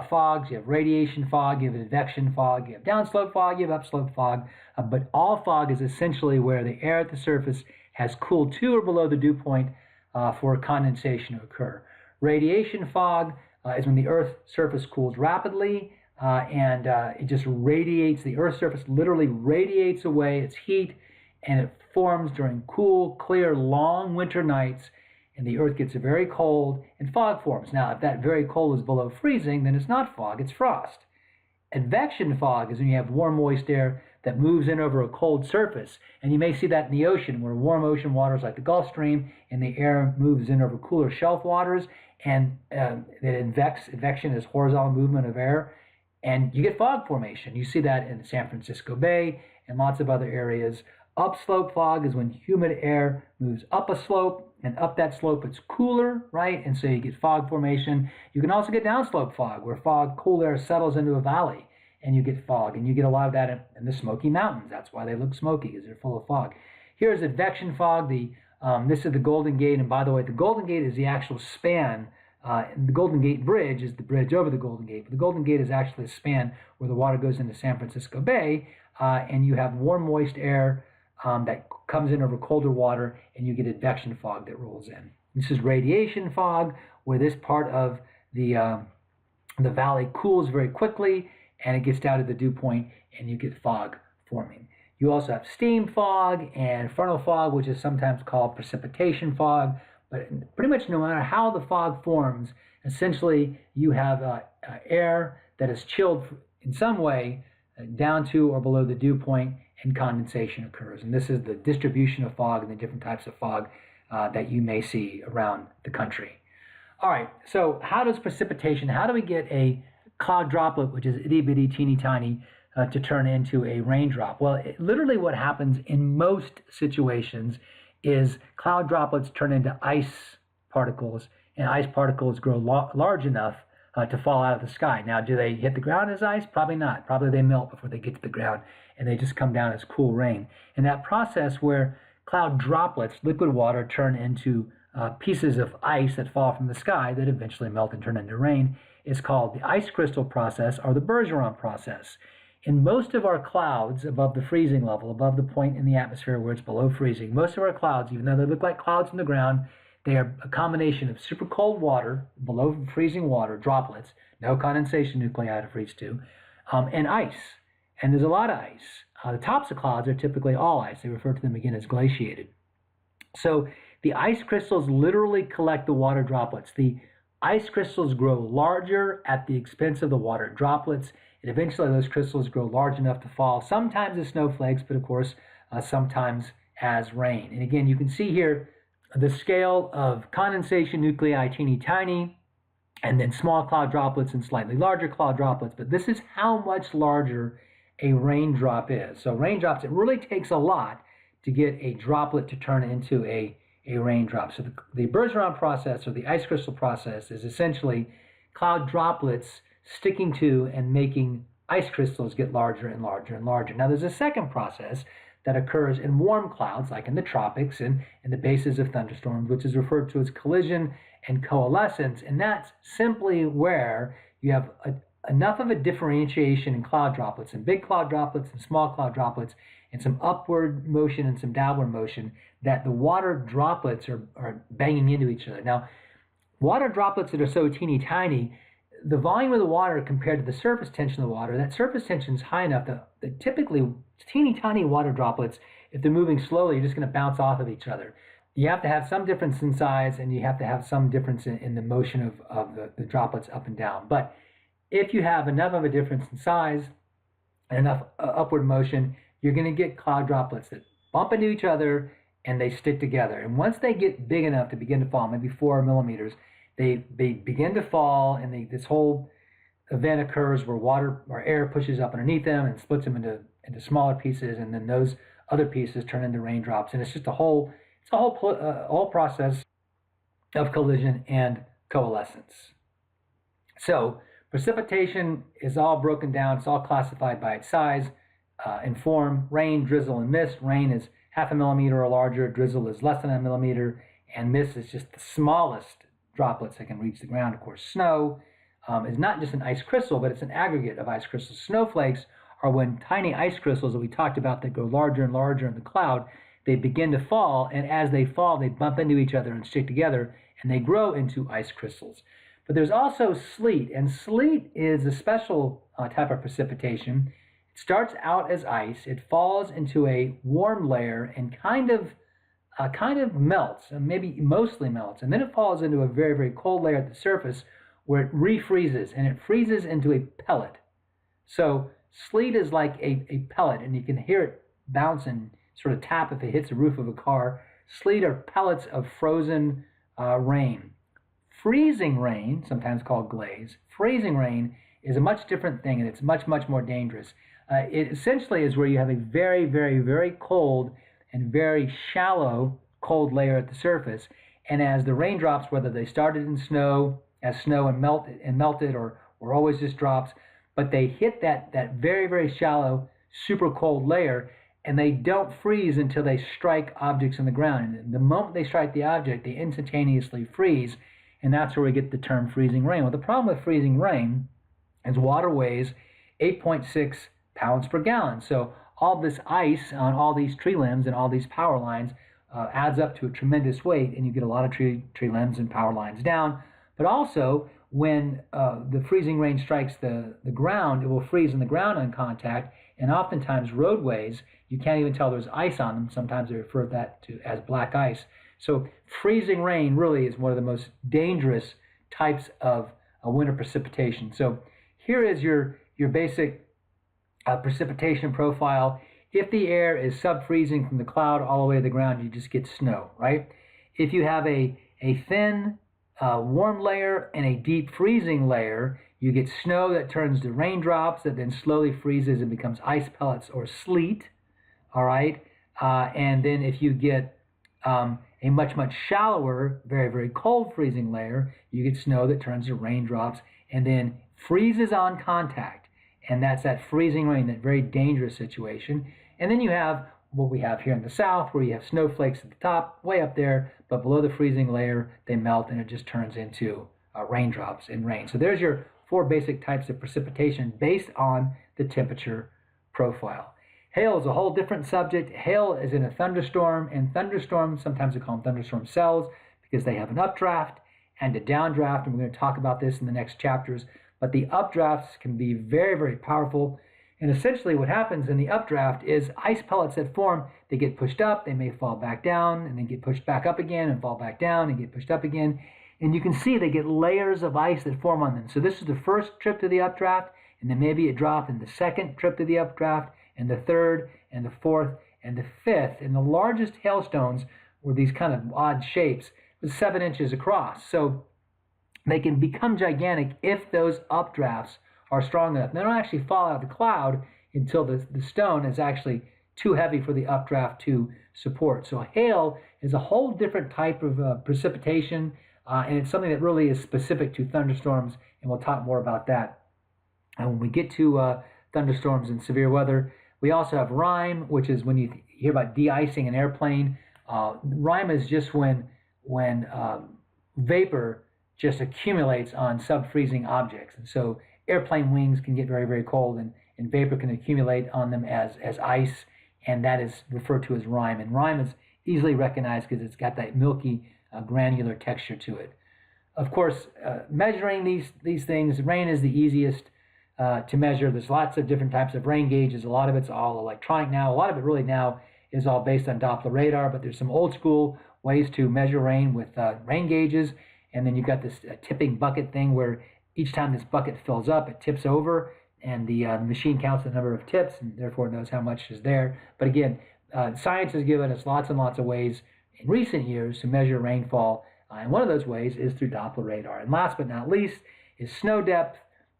Speaker 1: fogs. You have radiation fog, you have advection fog, you have downslope fog, you have upslope fog, but all fog is essentially where the air at the surface has cooled to or below the dew point for condensation to occur. Radiation fog is when the Earth's surface cools rapidly and it just radiates, the Earth's surface literally radiates away its heat, and it forms during cool, clear, long winter nights, and the Earth gets very cold and fog forms. Now, if that very cold is below freezing, then it's not fog, it's frost. Advection fog is when you have warm, moist air that moves in over a cold surface. And you may see that in the ocean, where warm ocean waters like the Gulf Stream, and the air moves in over cooler shelf waters, and advection is horizontal movement of air, and you get fog formation. You see that in San Francisco Bay and lots of other areas. Upslope fog is when humid air moves up a slope, and up that slope it's cooler, right? And so you get fog formation. You can also get downslope fog, where cool air settles into a valley, and you get fog. And you get a lot of that in the Smoky Mountains. That's why they look smoky, because they're full of fog. Here's advection fog. This is the Golden Gate, and by the way, the Golden Gate is the actual span. The Golden Gate Bridge is the bridge over the Golden Gate, but the Golden Gate is actually a span where the water goes into San Francisco Bay, and you have warm, moist air that comes in over colder water, and you get advection fog that rolls in. This is radiation fog, where this part of the valley cools very quickly, and it gets down to the dew point, and you get fog forming. You also have steam fog and frontal fog, which is sometimes called precipitation fog. But pretty much no matter how the fog forms, essentially you have air that is chilled in some way down to or below the dew point, and condensation occurs. And this is the distribution of fog and the different types of fog that you may see around the country. All right, so how does we get a cloud droplet, which is itty bitty, teeny tiny, to turn into a raindrop? Well, literally what happens in most situations is cloud droplets turn into ice particles, and ice particles grow large enough to fall out of the sky. Now, do they hit the ground as ice? Probably not. Probably they melt before they get to the ground, and they just come down as cool rain. And that process where cloud droplets, liquid water, turn into pieces of ice that fall from the sky that eventually melt and turn into rain is called the ice crystal process or the Bursztyn process. In most of our clouds above the freezing level, above the point in the atmosphere where it's below freezing, most of our clouds, even though they look like clouds in the ground, they are a combination of super cold water, below freezing water, droplets, no condensation nuclei to freeze to, and ice. And there's a lot of ice. The tops of clouds are typically all ice. They refer to them again as glaciated. So the ice crystals literally collect the water droplets. The ice crystals grow larger at the expense of the water droplets, and eventually those crystals grow large enough to fall, sometimes as snowflakes, but of course, sometimes as rain. And again, you can see here the scale of condensation nuclei, teeny tiny, and then small cloud droplets and slightly larger cloud droplets. But this is how much larger a raindrop is. So raindrops, it really takes a lot to get a droplet to turn into a raindrop. So the Bursztyn process, or the ice crystal process, is essentially cloud droplets sticking to and making ice crystals get larger and larger and larger. Now there's a second process that occurs in warm clouds, like in the tropics and in the bases of thunderstorms, which is referred to as collision and coalescence. And that's simply where you have enough of a differentiation in cloud droplets, and big cloud droplets and small cloud droplets, and some upward motion and some downward motion, that the water droplets are banging into each other. Now, water droplets that are so teeny tiny, the volume of the water compared to the surface tension of the water, that surface tension is high enough that typically teeny tiny water droplets, if they're moving slowly, you're just going to bounce off of each other. You have to have some difference in size, and you have to have some difference in the motion of the droplets up and down. But if you have enough of a difference in size and enough upward motion, you're going to get cloud droplets that bump into each other and they stick together. And once they get big enough to begin to fall, maybe 4 millimeters, they begin to fall, and this whole event occurs where water or air pushes up underneath them and splits them into smaller pieces, and then those other pieces turn into raindrops. And it's just a whole process of collision and coalescence. So precipitation is all broken down. It's all classified by its size and form. Rain, drizzle, and mist. Rain is 0.5 millimeter or larger. Drizzle is less than 1 millimeter. And mist is just the smallest droplets that can reach the ground. Of course, snow is not just an ice crystal, but it's an aggregate of ice crystals. Snowflakes are when tiny ice crystals that we talked about that grow larger and larger in the cloud, they begin to fall, and as they fall, they bump into each other and stick together, and they grow into ice crystals. But there's also sleet, and sleet is a special type of precipitation. It starts out as ice, it falls into a warm layer and kind of melts, and maybe mostly melts, and then it falls into a very, very cold layer at the surface where it refreezes, and it freezes into a pellet. So sleet is like a pellet, and you can hear it bounce and sort of tap if it hits the roof of a car. Sleet are pellets of frozen rain. Freezing rain, sometimes called glaze, freezing rain is a much different thing, and it's much, much more dangerous. It essentially is where you have a very, very, very cold and very shallow cold layer at the surface. And as the raindrops, whether they started in snow, as snow and melted or always just drops, but they hit that very, very shallow, super cold layer, and they don't freeze until they strike objects on the ground. And the moment they strike the object, they instantaneously freeze, and that's where we get the term freezing rain. Well, the problem with freezing rain is water weighs 8.6 pounds per gallon. So all this ice on all these tree limbs and all these power lines adds up to a tremendous weight, and you get a lot of tree limbs and power lines down. But also, when the freezing rain strikes the ground, it will freeze in the ground on contact, and oftentimes roadways, you can't even tell there's ice on them. Sometimes they refer to that as black ice. So freezing rain really is one of the most dangerous types of winter precipitation. So here is your basic precipitation profile. If the air is sub-freezing from the cloud all the way to the ground, you just get snow, right? If you have a thin warm layer and a deep freezing layer, You get snow that turns to raindrops that then slowly freezes and becomes ice pellets or sleet. All right. And then if you get a much, much shallower, very, very cold freezing layer, you get snow that turns to raindrops and then freezes on contact. And that's that freezing rain, that very dangerous situation. And then you have what we have here in the south, where you have snowflakes at the top, way up there, but below the freezing layer, they melt and it just turns into raindrops and rain. So there's your 4 basic types of precipitation based on the temperature profile. Hail is a whole different subject. Hail is in a thunderstorm, and thunderstorms, sometimes we call them thunderstorm cells because they have an updraft and a downdraft, and we're going to talk about this in the next chapters. But the updrafts can be very, very powerful. And essentially what happens in the updraft is ice pellets that form, they get pushed up, they may fall back down, and then get pushed back up again and fall back down and get pushed up again. And you can see they get layers of ice that form on them. So this is the first trip to the updraft, and then maybe a drop in the second trip to the updraft, and the third, and the fourth, and the fifth. And the largest hailstones were these kind of odd shapes, with 7 inches across. So they can become gigantic if those updrafts are strong enough. They don't actually fall out of the cloud until the stone is actually too heavy for the updraft to support. So hail is a whole different type of precipitation, and it's something that really is specific to thunderstorms, and we'll talk more about that. And when we get to thunderstorms and severe weather, we also have rime, which is when you hear about de-icing an airplane. Rime is just when vapor just accumulates on sub-freezing objects. And so airplane wings can get very, very cold, and vapor can accumulate on them as ice, and that is referred to as rime. And rime is easily recognized because it's got that milky, granular texture to it. Of course, measuring these things, rain is the easiest to measure. There's lots of different types of rain gauges. A lot of it's all electronic now. A lot of it really now is all based on Doppler radar, but there's some old school ways to measure rain with rain gauges. And then you've got this tipping bucket thing where each time this bucket fills up, it tips over, and the machine counts the number of tips and therefore knows how much is there. But again, science has given us lots and lots of ways in recent years to measure rainfall, and one of those ways is through Doppler radar. And last but not least is snow depth,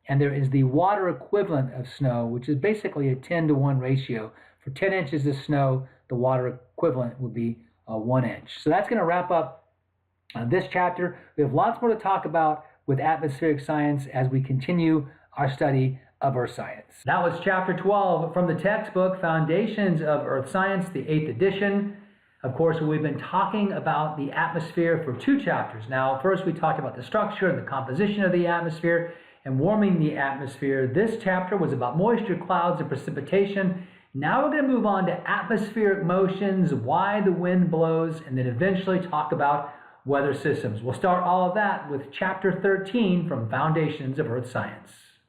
Speaker 1: and there is the water equivalent of snow, which is basically a 10-to-1 ratio. For 10 inches of snow, the water equivalent would be 1 inch. So that's going to wrap up this chapter. We have lots more to talk about with atmospheric science as we continue our study of Earth science. That was chapter 12 from the textbook Foundations of Earth Science, the 8th edition. Of course, we've been talking about the atmosphere for 2 chapters. Now, first we talked about the structure and the composition of the atmosphere and warming the atmosphere. This chapter was about moisture, clouds, and precipitation. Now we're going to move on to atmospheric motions, why the wind blows, and then eventually talk about weather systems. We'll start all of that with chapter 13 from Foundations of Earth Science.